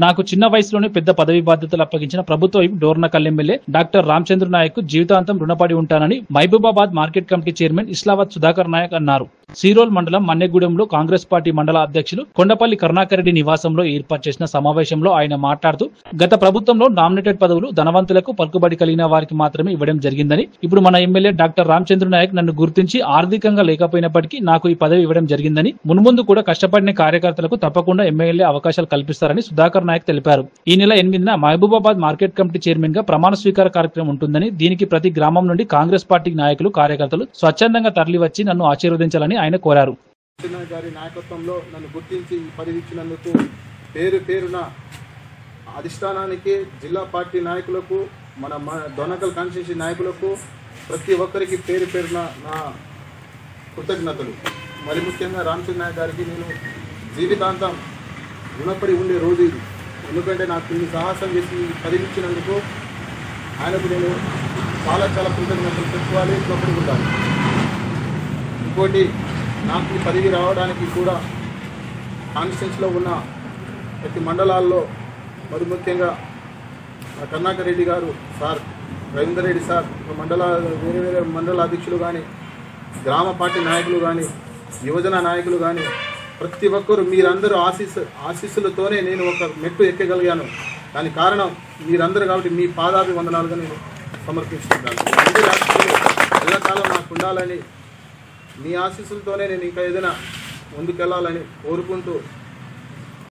నాకు చిన్న వయసులోనే పెద్ద పదవి బాధ్యతలు అప్పగించిన ప్రభుత్వ డోర్నకల్ ఎమ్మెల్యే డాక్టర్ రామచంద్ర నాయక్ జీవితాంతం రుణపడి ఉంటానని Mahabubabad market committee chairman Islavath Sudhakar Naik అన్నారు. సీరోల్ మండలం మన్నెగూడెంలో కాంగ్రెస్ పార్టీ మండల అధ్యక్షులు కొండపల్లి కరుణాకర్ రెడ్డి నివాసంలో ఏర్పాటు చేసిన సమావేశంలో ఆయన మాట్లాడుతూ గత ప్రభుత్వంలో నామినేటెడ్ పదవులు ధనవంతులకు పలుకుబడి కలిగిన వారికి మాత్రమే ఇవ్వడం జరిగిందని, ఇప్పుడు మన ఎమ్మెల్యే డాక్టర్ రామచంద్ర నాయక్ నన్ను గుర్తించి ఆర్థికంగా లేకపోయినప్పటికీ నాకు ఈ పదవి ఇవ్వడం జరిగిందని, మున్ముందు కూడా కష్టపడిన కార్యకర్తలకు తప్పకుండా ఎమ్మెల్యే అవకాశాలు కల్పిస్తారని సుధాకర్ నాయక్ తెలిపారు. ఈ నెల 8న మహబూబాబాద్ మార్కెట్ కమిటీ చైర్మన్ గా ప్రమాణ స్వీకార కార్యక్రమం ఉంటుందని, దీనికి ప్రతి గ్రామం నుండి కాంగ్రెస్ పార్టీ నాయకులు కార్యకర్తలు స్వచ్ఛందంగా తరలివచ్చి నన్ను ఆశీర్వదించాలని ఆయన కోరారు. గారి నాయకత్వంలో నన్ను గుర్తించి పదవి ఇచ్చినందుకు పేరున అధిష్టానానికి, జిల్లా పార్టీ నాయకులకు, మన డోర్నకల్ కాన్స్టిట్యూన్సీ నాయకులకు ప్రతి ఒక్కరికి పేరున నా కృతజ్ఞతలు. మరి ముఖ్యంగా రామచంద్ర నాయక్ గారికి నేను జీవితాంతం రుణపడి ఉండే రోజు ఇది. ఎందుకంటే నాకు ఇన్ని సాహసం చేసి పదవి ఇచ్చినందుకు ఆయనకు నేను చాలా కృతజ్ఞతలు చెప్పుకోవాలి, రుణపడి ఉండాలి. ఇంకోటి, నాకు ఈ పదవి రావడానికి కూడా కాన్స్టిట్యూన్సీలో ఉన్న ప్రతి మండలాల్లో మరి ముఖ్యంగా కరుణాకర్ రెడ్డి గారు సార్, రవీందర్ రెడ్డి సార్, వేరే మండల అధ్యక్షులు కానీ, గ్రామ పార్టీ నాయకులు కానీ, యువజన నాయకులు కానీ, ప్రతి ఒక్కరు మీరందరూ ఆశీస్సులతోనే నేను ఒక మెట్టు ఎక్కగలిగాను. దానికి కారణం మీరందరూ కాబట్టి మీ పాదాభివందనాలుగా నేను సమర్పిస్తున్నాను. అందరి ఆశీస్సులు ఎల్లకాలం నాకు ఉండాలని, మీ ఆశీస్సులతోనే నేను ఇంకా ఏదైనా ముందుకెళ్లాలని కోరుకుంటూ